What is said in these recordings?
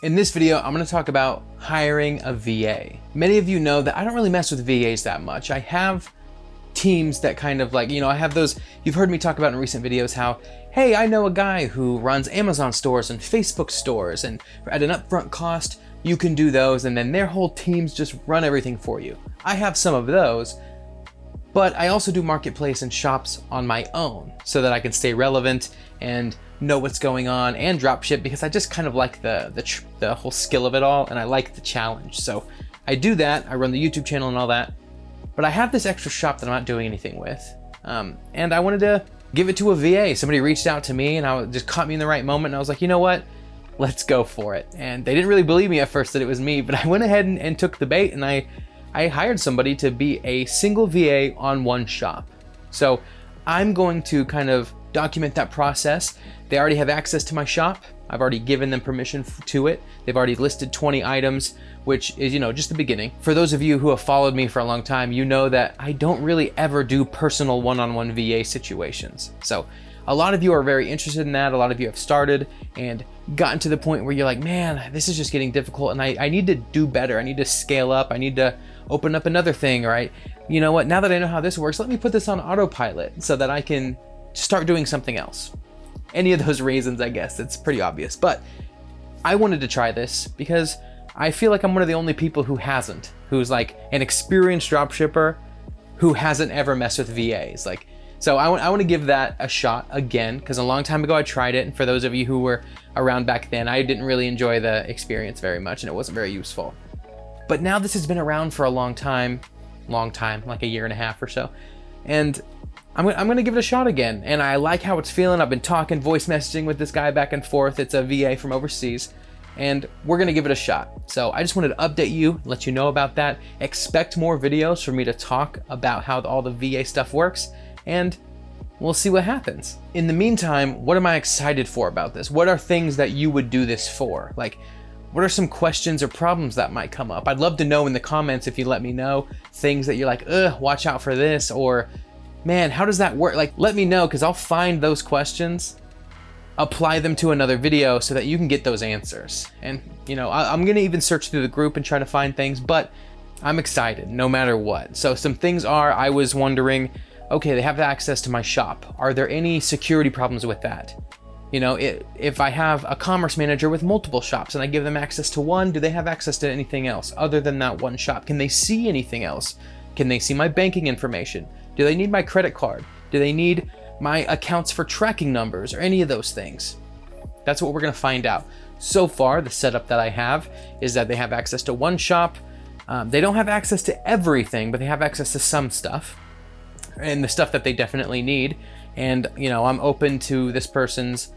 In this video, I'm gonna talk about hiring a VA. Many of you know that I don't really mess with VAs that much. I have teams that kind of like, I have those, you've heard me talk about in recent videos how, hey, I know a guy who runs Amazon stores and Facebook stores, and at an upfront cost, you can do those, and then their whole teams just run everything for you. I have some of those, but I also do marketplace and shops on my own so that I can stay relevant and know what's going on, and dropship because I just kind of like the whole skill of it all, and I like the challenge. So I do that, I run the YouTube channel and all that, but I have this extra shop that I'm not doing anything with. And I wanted to give it to a VA. Somebody reached out to me and I just caught me in the right moment, and I was like, you know what? Let's go for it. And they didn't really believe me at first that it was me, but I went ahead and took the bait, and I hired somebody to be a single VA on one shop. So I'm going to kind of document that process. They already have access to my shop. I've already given them permission to it. They've already listed 20 items, which is, just the beginning. For those of you who have followed me for a long time, you know that I don't really ever do personal one-on-one VA situations. So a lot of you are very interested in that. A lot of you have started and gotten to the point where you're like, man, this is just getting difficult, and I need to do better. I need to scale up. I need to open up another thing, right? You know what? Now that I know how this works, let me put this on autopilot so that I can start doing something else. Any of those reasons, I guess, it's pretty obvious. But I wanted to try this because I feel like I'm one of the only people who's like an experienced dropshipper who hasn't ever messed with VAs. So I want to give that a shot again, because a long time ago I tried it, and for those of you who were around back then, I didn't really enjoy the experience very much, and it wasn't very useful. But now this has been around for a long time, like a year and a half or so, and I'm gonna give it a shot again, and I like how it's feeling. I've been talking, voice messaging with this guy back and forth. It's a VA from overseas, and we're gonna give it a shot. So I just wanted to update you, let you know about that. Expect more videos for me to talk about how all the VA stuff works, and we'll see what happens. In the meantime, what am I excited for about this? What are things that you would do this for? Like, what are some questions or problems that might come up? I'd love to know in the comments if you let me know things that you're like, watch out for this, or man, how does that work? Like, let me know, because I'll find those questions, apply them to another video so that you can get those answers. And I'm gonna even search through the group and try to find things, but I'm excited no matter what. So some things are, I was wondering, okay, they have access to my shop. Are there any security problems with that? If I have a commerce manager with multiple shops and I give them access to one, do they have access to anything else other than that one shop? Can they see anything else? Can they see my banking information? Do they need my credit card? Do they need my accounts for tracking numbers or any of those things? That's what we're gonna find out. So far, the setup that I have is that they have access to one shop. They don't have access to everything, but they have access to some stuff, and the stuff that they definitely need. And I'm open to this person's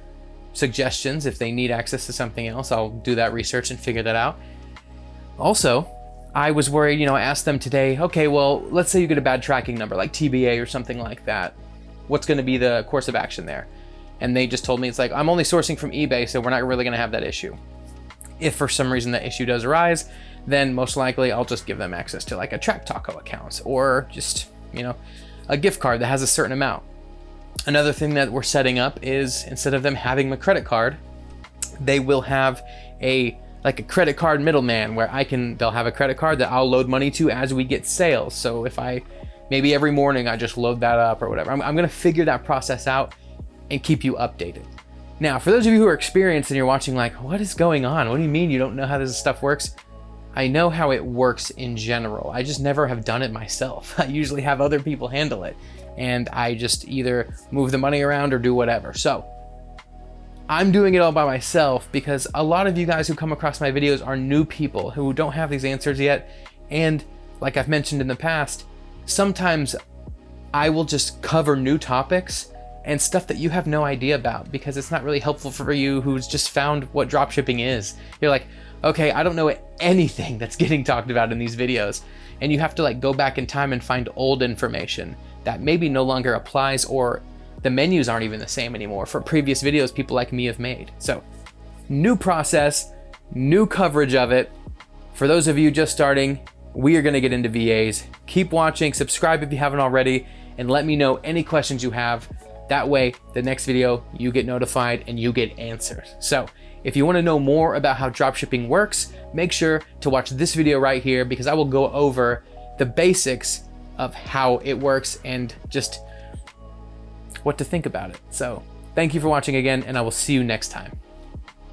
suggestions. If they need access to something else, I'll do that research and figure that out. Also, I was worried, I asked them today, okay, well, let's say you get a bad tracking number like TBA or something like that. What's going to be the course of action there? And they just told me, it's like, I'm only sourcing from eBay, so we're not really going to have that issue. If for some reason that issue does arise, then most likely I'll just give them access to like a Track Taco account, or just, a gift card that has a certain amount. Another thing that we're setting up is, instead of them having a credit card, they will have a credit card middleman where they'll have a credit card that I'll load money to as we get sales. So if maybe every morning I just load that up or whatever. I'm gonna figure that process out and keep you updated. Now, for those of you who are experienced and you're watching like, what is going on? What do you mean you don't know how this stuff works? I know how it works in general. I just never have done it myself. I usually have other people handle it, and I just either move the money around or do whatever. So I'm doing it all by myself because a lot of you guys who come across my videos are new people who don't have these answers yet. And like I've mentioned in the past, sometimes I will just cover new topics and stuff that you have no idea about because it's not really helpful for you who's just found what dropshipping is. You're like, okay, I don't know anything that's getting talked about in these videos. And you have to go back in time and find old information that maybe no longer applies, or the menus aren't even the same anymore for previous videos people like me have made. So new process, new coverage of it. For those of you just starting, we are gonna get into VAs. Keep watching, subscribe if you haven't already, and let me know any questions you have. That way, the next video, you get notified and you get answers. So If you want to know more about how dropshipping works, make sure to watch this video right here, because I will go over the basics of how it works and just what to think about it. So thank you for watching again, and I will see you next time.